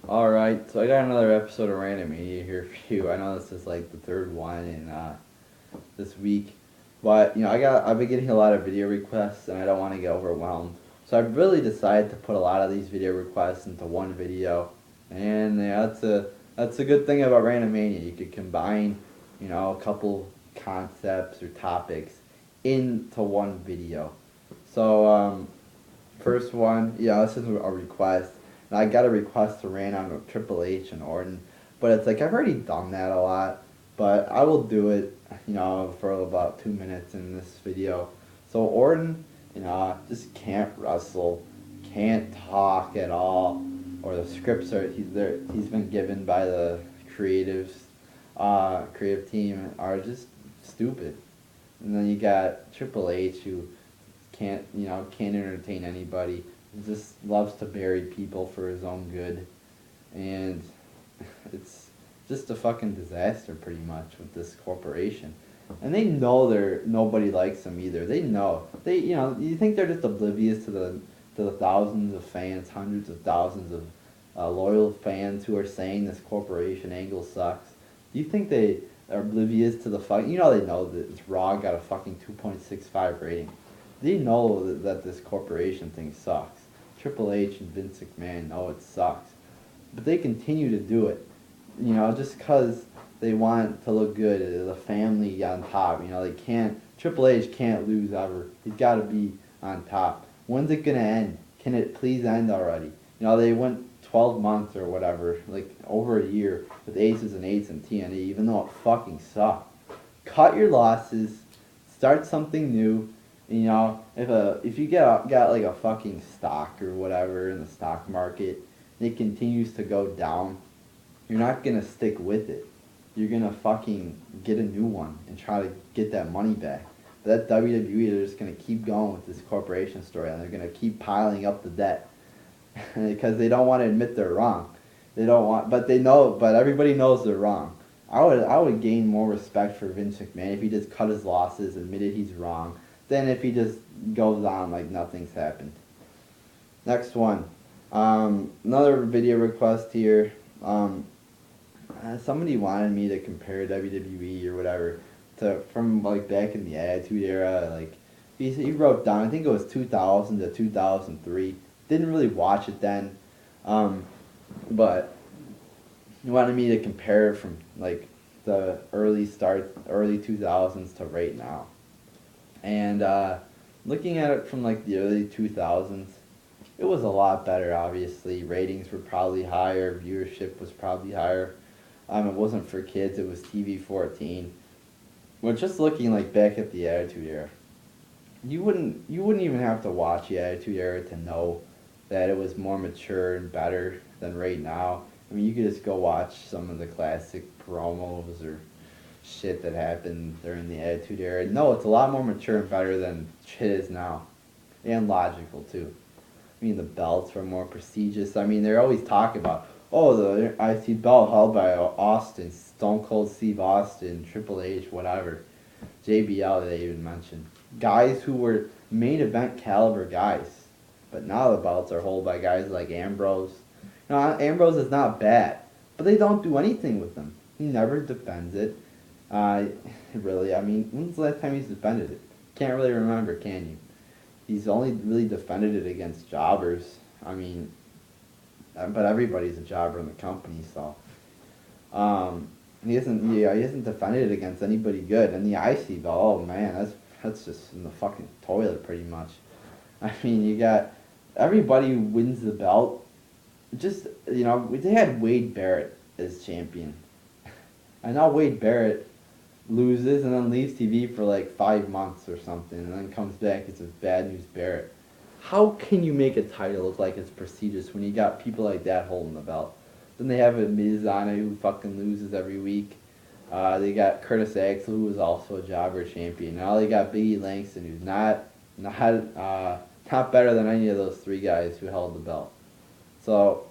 Alright, so I got another episode of RANTAMANIA here for you. I know this is like the third one in this week, but I've been getting a lot of video requests and I don't want to get overwhelmed. So I've really decided to put a lot of these video requests into one video, and that's a good thing about RANTAMANIA. You could combine a couple concepts or topics into one video. So first one, this is a request. And I got a request to rant on Triple H and Orton, but it's like I've already done that a lot. But I will do it, for about 2 minutes in this video. So Orton, just can't wrestle, can't talk at all, or the scripts are he's been given by the creative team are just stupid. And then you got Triple H who can't entertain anybody. He just loves to bury people for his own good, and it's just a fucking disaster pretty much with this corporation. And they know nobody likes them either. They know you think they're just oblivious to the thousands of fans, hundreds of thousands of loyal fans who are saying this corporation angle sucks. Do you think they are oblivious to the fuck? They know that Raw got a fucking 2.65 rating. They know that this corporation thing sucks. Triple H and Vince McMahon know it sucks. But they continue to do it, just because they want to look good as a family on top. Triple H can't lose ever. He's got to be on top. When's it going to end? Can it please end already? They went 12 months or whatever, like over a year, with aces and eights and TNA, even though it fucking sucked. Cut your losses, start something new. If you got like a fucking stock or whatever in the stock market, and it continues to go down, you're not gonna stick with it. You're gonna fucking get a new one and try to get that money back. But that WWE, they're just gonna keep going with this corporation story, and they're gonna keep piling up the debt because they don't want to admit they're wrong. They don't want, but they know. But everybody knows they're wrong. I would gain more respect for Vince McMahon if he just cut his losses, admitted he's wrong, than if he just goes on like nothing's happened. Next one. Another video request here. Somebody wanted me to compare WWE or whatever to from like back in the Attitude Era. Like he wrote down, I think it was 2000 to 2003. Didn't really watch it then, but he wanted me to compare it from like the early 2000s to right now. And looking at it from like the early 2000s, it was a lot better, obviously. Ratings were probably higher, viewership was probably higher. It wasn't for kids, it was TV 14. But just looking like back at the Attitude Era, you wouldn't even have to watch the Attitude Era to know that it was more mature and better than right now. I mean, you could just go watch some of the classic promos or shit that happened during the Attitude Era. No, it's a lot more mature and better than shit is now. And logical, too. I mean, the belts were more prestigious. I mean, they're always talking about, oh, the IC belt held by Austin, Stone Cold Steve Austin, Triple H, whatever. JBL, they even mentioned. Guys who were main event caliber guys. But now the belts are held by guys like Ambrose. Ambrose is not bad, but they don't do anything with him. He never defends it. Really, I mean, when's the last time he's defended it? Can't really remember, can you? He's only really defended it against jobbers. I mean, but everybody's a jobber in the company, so he hasn't defended it against anybody good. And the IC belt, oh man, that's just in the fucking toilet pretty much. I mean, you got everybody who wins the belt. Just they had Wade Barrett as champion. I know Wade Barrett loses and then leaves TV for like 5 months or something, and then comes back as Bad News Barrett. How can you make a title look like it's prestigious when you got people like that holding the belt? Then they have a Miz on it who fucking loses every week. They got Curtis Axel, who was also a jobber champion. Now they got Biggie Langston, who's not better than any of those three guys who held the belt. So,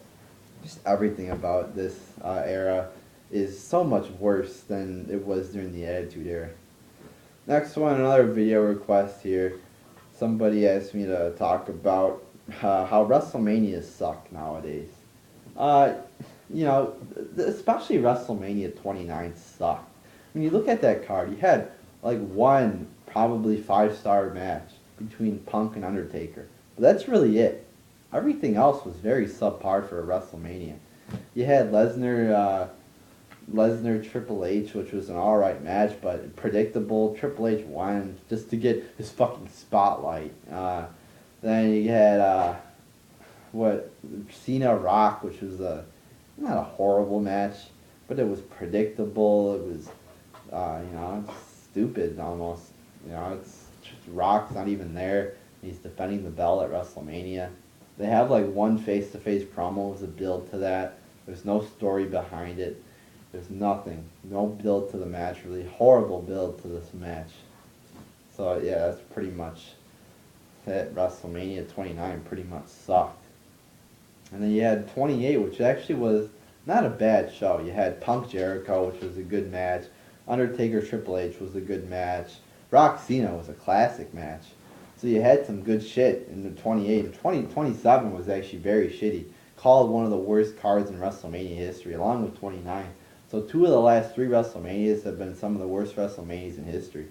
just everything about this era is so much worse than it was during the Attitude Era. Next one, another video request here. Somebody asked me to talk about how WrestleManias suck nowadays. Uh, you know, especially WrestleMania 29 sucked. When you look at that card, you had like one probably 5-star match between Punk and Undertaker. But that's really it. Everything else was very subpar for a WrestleMania. You had Lesnar Triple H, which was an alright match, but predictable. Triple H won just to get his fucking spotlight. Then you had what Cena Rock, which was not a horrible match, but it was predictable. It was it's stupid almost. It's just Rock's not even there. He's defending the belt at WrestleMania. They have like one face-to-face promo as a build to that. There's no story behind it. There's nothing. No build to the match, really. Horrible build to this match. So, yeah, that's pretty much it. WrestleMania 29 pretty much sucked. And then you had 28, which actually was not a bad show. You had Punk Jericho, which was a good match. Undertaker Triple H was a good match. Rock Cena was a classic match. So you had some good shit in the 28. And 27 was actually very shitty. Called one of the worst cards in WrestleMania history, along with 29. So two of the last three WrestleManias have been some of the worst WrestleManias in history.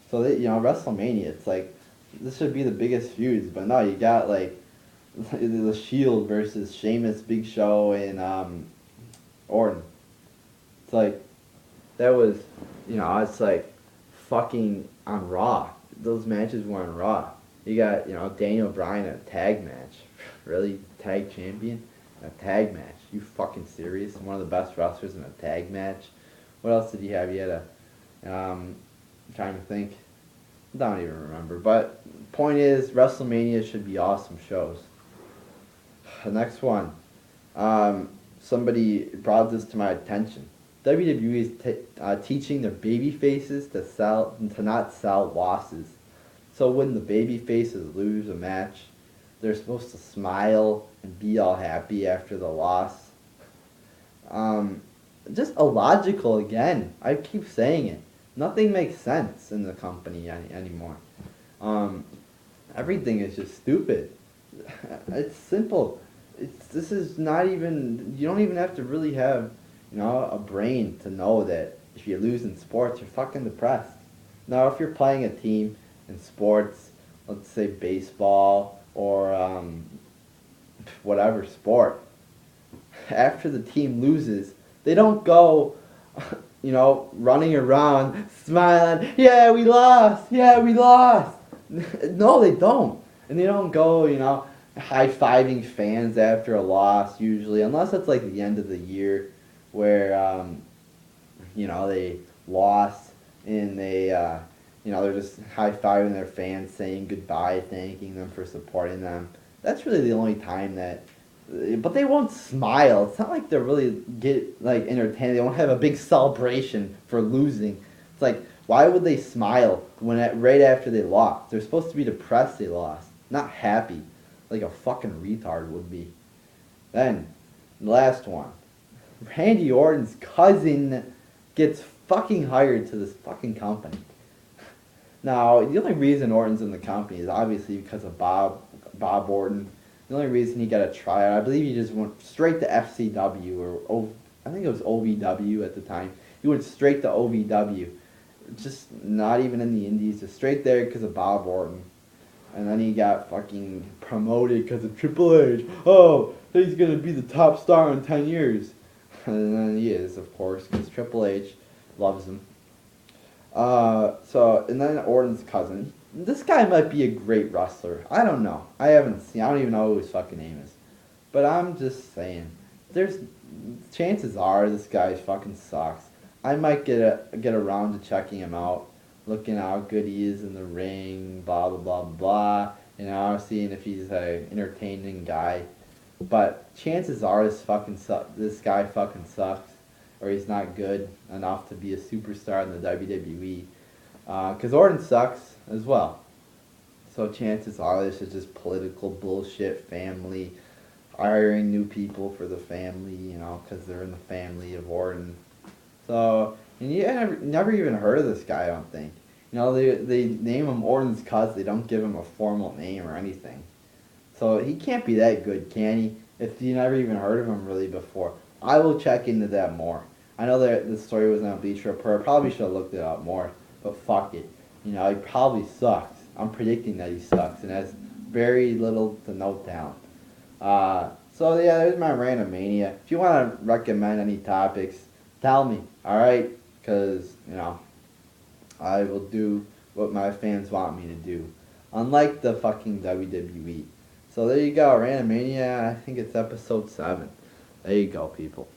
So that, WrestleMania, it's like this should be the biggest feuds, but no, you got like the Shield versus Sheamus, Big Show, and Orton. It's like that was, it's like fucking on Raw. Those matches were on Raw. You got, Daniel Bryan in a tag match. Really, tag champion, a tag match. You fucking serious? One of the best wrestlers in a tag match. What else did you have? You had I'm trying to think. I don't even remember. But point is, WrestleMania should be awesome shows. The next one. Somebody brought this to my attention. WWE is teaching their baby faces to not sell losses. So when the baby faces lose a match, they're supposed to smile and be all happy after the loss. Just illogical again. I keep saying it. Nothing makes sense in the company anymore. Everything is just stupid. It's simple. This is not even. You don't even have to really have, a brain to know that if you lose in sports, you're fucking depressed. Now, if you're playing a team in sports, let's say baseball or whatever sport, after the team loses, they don't go, running around, smiling, yeah, we lost, yeah, we lost. No, they don't. And they don't go, high-fiving fans after a loss, usually, unless it's like the end of the year where, they lost and they're just high-fiving their fans, saying goodbye, thanking them for supporting them. That's really the only time that. But they won't smile. It's not like they really get entertained. They won't have a big celebration for losing. It's like, why would they smile right after they lost? They're supposed to be depressed they lost, not happy, like a fucking retard would be. Then, the last one. Randy Orton's cousin gets fucking hired to this fucking company. Now, the only reason Orton's in the company is obviously because of Bob Orton. The only reason he got a tryout, I believe he just went straight to FCW I think it was OVW at the time. He went straight to OVW, just not even in the Indies, just straight there because of Bob Orton. And then he got fucking promoted because of Triple H. Oh, he's gonna be the top star in 10 years. And then he is, of course, because Triple H loves him. And then Orton's cousin. This guy might be a great wrestler. I don't know. I don't even know who his fucking name is. But I'm just saying. Chances are this guy fucking sucks. I might get around to checking him out. Looking how good he is in the ring, blah, blah, blah, blah. Seeing if he's an entertaining guy. But chances are this guy fucking sucks. Or he's not good enough to be a superstar in the WWE. Because Orton sucks as well. So chances are this is just political bullshit, family, hiring new people for the family, because they're in the family of Orton. So, and you never even heard of this guy, I don't think. They name him Orton's cousin. They don't give him a formal name or anything. So he can't be that good, can he? if you never even heard of him really before. I will check into that more. I know that the story was on Bleacher Report. I probably should have looked it up more, but fuck it. You know, he probably sucks. I'm predicting that he sucks and has very little to no talent. So yeah, there's my Rantamania. If you want to recommend any topics, tell me, alright? Because, you know, I will do what my fans want me to do. Unlike the fucking WWE. So there you go, Rantamania. I think it's episode 7. There you go, people.